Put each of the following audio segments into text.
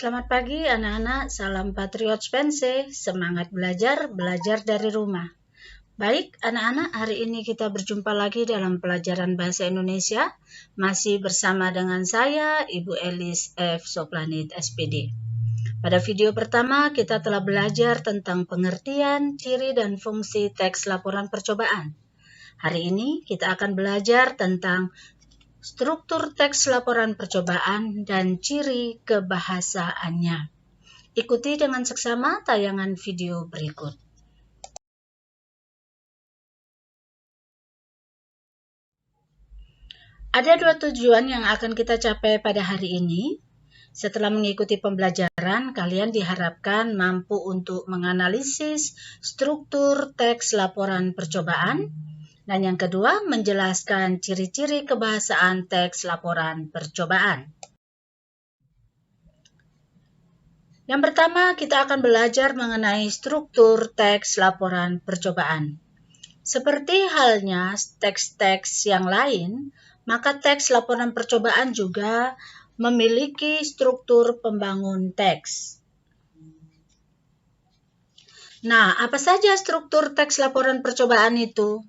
Selamat pagi anak-anak, salam Patriot Pense, semangat belajar, belajar dari rumah. Baik anak-anak, hari ini kita berjumpa lagi dalam pelajaran Bahasa Indonesia, masih bersama dengan saya, Ibu Elis F. Soplanit, SPD. Pada video pertama, kita telah belajar tentang pengertian, ciri, dan fungsi teks laporan percobaan. Hari ini kita akan belajar tentang struktur teks laporan percobaan dan ciri kebahasaannya. Ikuti dengan seksama tayangan video berikut. Ada dua tujuan yang akan kita capai pada hari ini. Setelah mengikuti pembelajaran, kalian diharapkan mampu untuk menganalisis struktur teks laporan percobaan. Dan yang kedua, menjelaskan ciri-ciri kebahasaan teks laporan percobaan. Yang pertama, kita akan belajar mengenai struktur teks laporan percobaan. Seperti halnya teks-teks yang lain, maka teks laporan percobaan juga memiliki struktur pembangun teks. Nah, apa saja struktur teks laporan percobaan itu?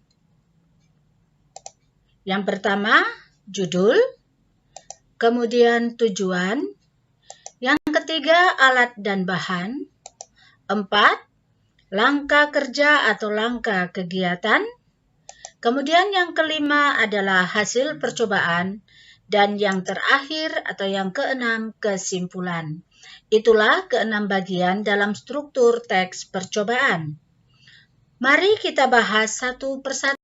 Yang pertama, judul, kemudian tujuan, yang ketiga, alat dan bahan, 4, langkah kerja atau langkah kegiatan, kemudian yang kelima adalah hasil percobaan, dan yang terakhir atau yang keenam, kesimpulan. Itulah keenam bagian dalam struktur teks percobaan. Mari kita bahas satu persatu.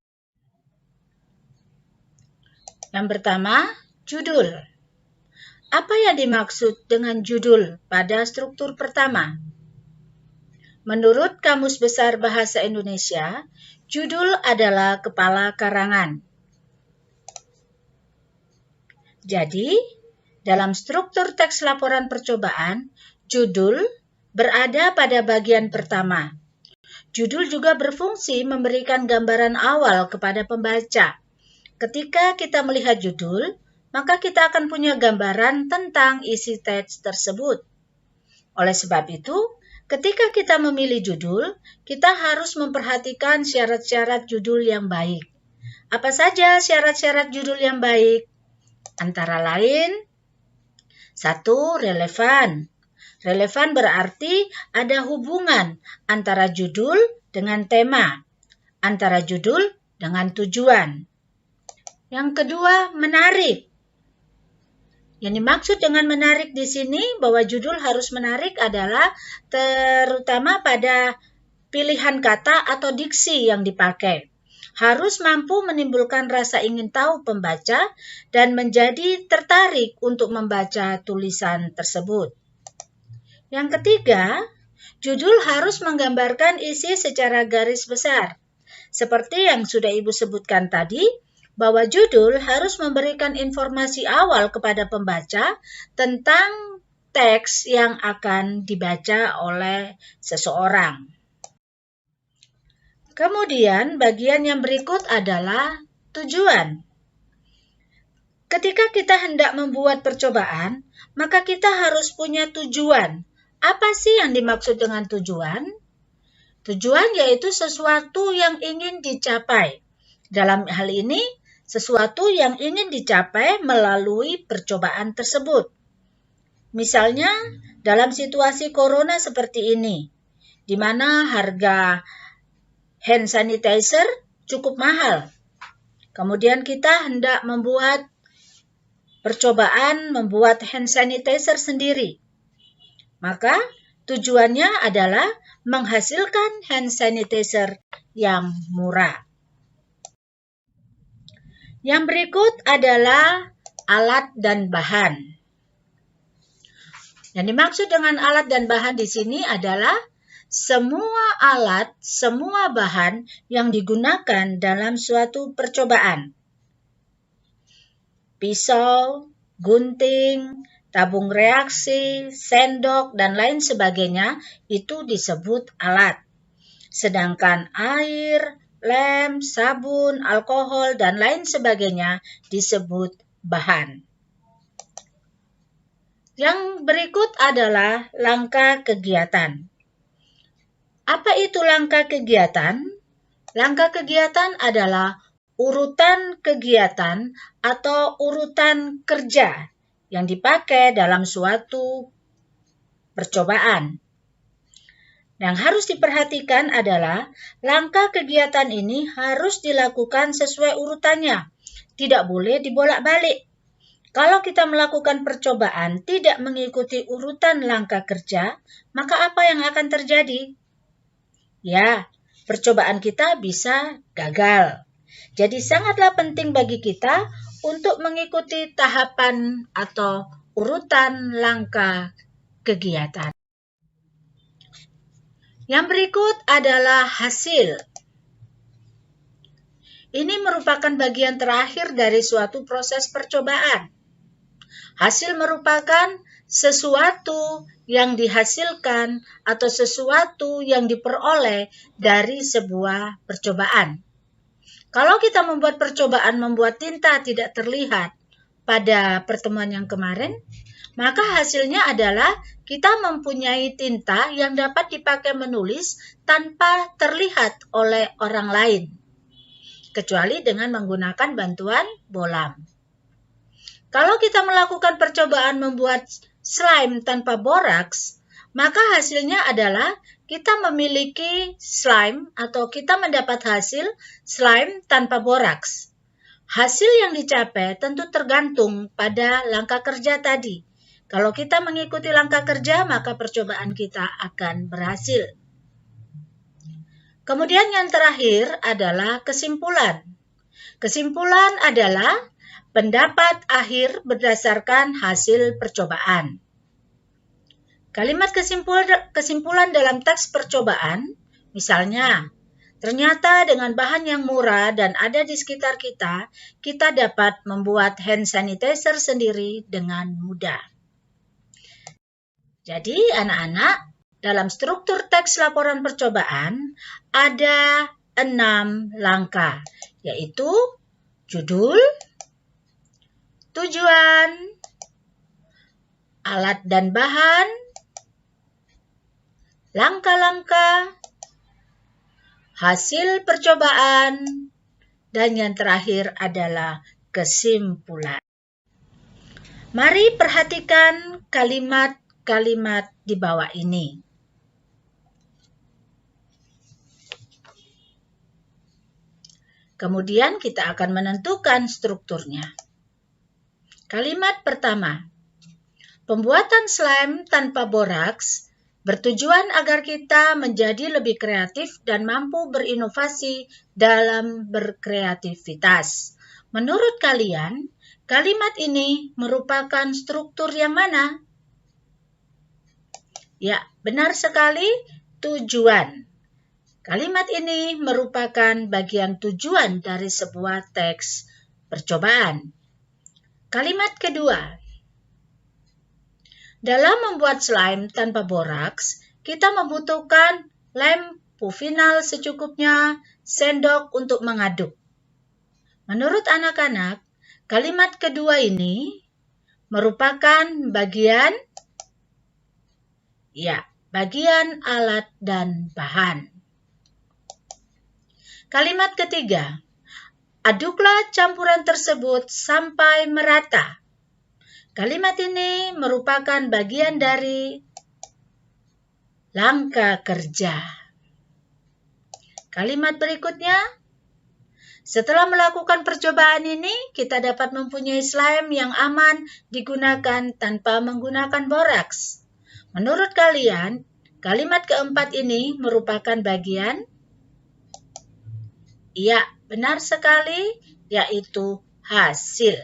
Yang pertama, judul. Apa yang dimaksud dengan judul pada struktur pertama? Menurut Kamus Besar Bahasa Indonesia, judul adalah kepala karangan. Jadi, dalam struktur teks laporan percobaan, judul berada pada bagian pertama. Judul juga berfungsi memberikan gambaran awal kepada pembaca. Ketika kita melihat judul, maka kita akan punya gambaran tentang isi teks tersebut. Oleh sebab itu, ketika kita memilih judul, kita harus memperhatikan syarat-syarat judul yang baik. Apa saja syarat-syarat judul yang baik? Antara lain, 1. Relevan. Relevan berarti ada hubungan antara judul dengan tema, antara judul dengan tujuan. Yang kedua, menarik. Yang dimaksud dengan menarik di sini bahwa judul harus menarik adalah terutama pada pilihan kata atau diksi yang dipakai. Harus mampu menimbulkan rasa ingin tahu pembaca dan menjadi tertarik untuk membaca tulisan tersebut. Yang ketiga, judul harus menggambarkan isi secara garis besar. Seperti yang sudah Ibu sebutkan tadi, bahwa judul harus memberikan informasi awal kepada pembaca tentang teks yang akan dibaca oleh seseorang. Kemudian bagian yang berikut adalah tujuan. Ketika kita hendak membuat percobaan, maka kita harus punya tujuan. Apa sih yang dimaksud dengan tujuan? Tujuan yaitu sesuatu yang ingin dicapai. Dalam hal ini, sesuatu yang ingin dicapai melalui percobaan tersebut. Misalnya, dalam situasi corona seperti ini, di mana harga hand sanitizer cukup mahal. Kemudian kita hendak membuat percobaan membuat hand sanitizer sendiri. Maka tujuannya adalah menghasilkan hand sanitizer yang murah. Yang berikut adalah alat dan bahan. Yang dimaksud dengan alat dan bahan di sini adalah semua alat, semua bahan yang digunakan dalam suatu percobaan. Pisau, gunting, tabung reaksi, sendok, dan lain sebagainya itu disebut alat. Sedangkan air, lem, sabun, alkohol, dan lain sebagainya disebut bahan. Yang berikut adalah langkah kegiatan. Apa itu langkah kegiatan? Langkah kegiatan adalah urutan kegiatan atau urutan kerja yang dipakai dalam suatu percobaan. Yang harus diperhatikan adalah langkah kegiatan ini harus dilakukan sesuai urutannya, tidak boleh dibolak-balik. Kalau kita melakukan percobaan tidak mengikuti urutan langkah kerja, maka apa yang akan terjadi? Ya, percobaan kita bisa gagal. Jadi sangatlah penting bagi kita untuk mengikuti tahapan atau urutan langkah kegiatan. Yang berikut adalah hasil. Ini merupakan bagian terakhir dari suatu proses percobaan. Hasil merupakan sesuatu yang dihasilkan atau sesuatu yang diperoleh dari sebuah percobaan. Kalau kita membuat percobaan membuat tinta tidak terlihat pada pertemuan yang kemarin, maka hasilnya adalah kita mempunyai tinta yang dapat dipakai menulis tanpa terlihat oleh orang lain, kecuali dengan menggunakan bantuan bolam. Kalau kita melakukan percobaan membuat slime tanpa boraks, maka hasilnya adalah kita memiliki slime atau kita mendapat hasil slime tanpa boraks. Hasil yang dicapai tentu tergantung pada langkah kerja tadi. Kalau kita mengikuti langkah kerja, maka percobaan kita akan berhasil. Kemudian yang terakhir adalah kesimpulan. Kesimpulan adalah pendapat akhir berdasarkan hasil percobaan. Kalimat kesimpulan dalam teks percobaan, misalnya, ternyata dengan bahan yang murah dan ada di sekitar kita, kita dapat membuat hand sanitizer sendiri dengan mudah. Jadi, anak-anak, dalam struktur teks laporan percobaan ada 6 langkah, yaitu judul, tujuan, alat dan bahan, langkah-langkah, hasil percobaan, dan yang terakhir adalah kesimpulan. Mari perhatikan kalimat-kalimat di bawah ini. Kemudian kita akan menentukan strukturnya. Kalimat pertama, pembuatan slime tanpa boraks bertujuan agar kita menjadi lebih kreatif dan mampu berinovasi dalam berkreativitas. Menurut kalian, kalimat ini merupakan struktur yang mana? Ya, benar sekali, tujuan. Kalimat ini merupakan bagian tujuan dari sebuah teks percobaan. Kalimat kedua, dalam membuat slime tanpa boraks, kita membutuhkan lem final secukupnya, sendok untuk mengaduk. Menurut anak-anak, kalimat kedua ini merupakan bagian alat dan bahan. Kalimat ketiga, aduklah campuran tersebut sampai merata. Kalimat ini merupakan bagian dari langkah kerja. Kalimat berikutnya, setelah melakukan percobaan ini, kita dapat mempunyai slime yang aman digunakan tanpa menggunakan boraks. Menurut kalian, kalimat keempat ini merupakan bagian? Ya, benar sekali, yaitu hasil.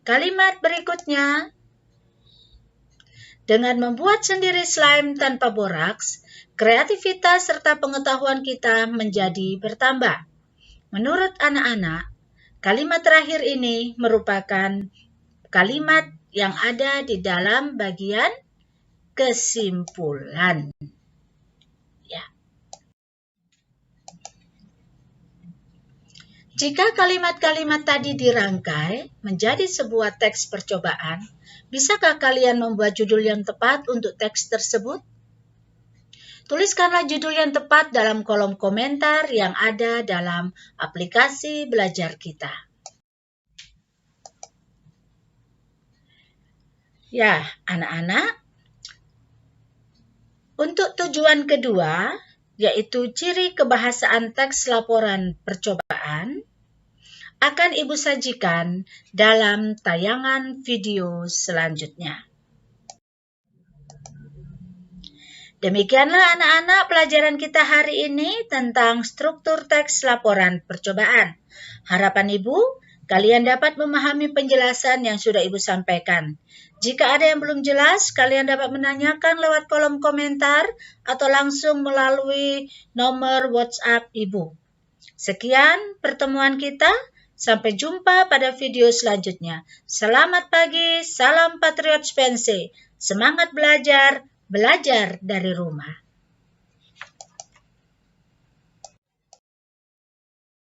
Kalimat berikutnya, dengan membuat sendiri slime tanpa boraks, kreativitas serta pengetahuan kita menjadi bertambah. Menurut anak-anak, kalimat terakhir ini merupakan kalimat yang ada di dalam bagian kesimpulan. Jika kalimat-kalimat tadi dirangkai menjadi sebuah teks percobaan, bisakah kalian membuat judul yang tepat untuk teks tersebut? Tuliskanlah judul yang tepat dalam kolom komentar yang ada dalam aplikasi belajar kita. Ya, anak-anak, untuk tujuan kedua, yaitu ciri kebahasaan teks laporan percobaan, akan Ibu sajikan dalam tayangan video selanjutnya. Demikianlah anak-anak pelajaran kita hari ini tentang struktur teks laporan percobaan. Harapan Ibu, kalian dapat memahami penjelasan yang sudah Ibu sampaikan. Jika ada yang belum jelas, kalian dapat menanyakan lewat kolom komentar atau langsung melalui nomor WhatsApp Ibu. Sekian pertemuan kita, sampai jumpa pada video selanjutnya. Selamat pagi, salam Patriot Spense, semangat belajar, belajar dari rumah.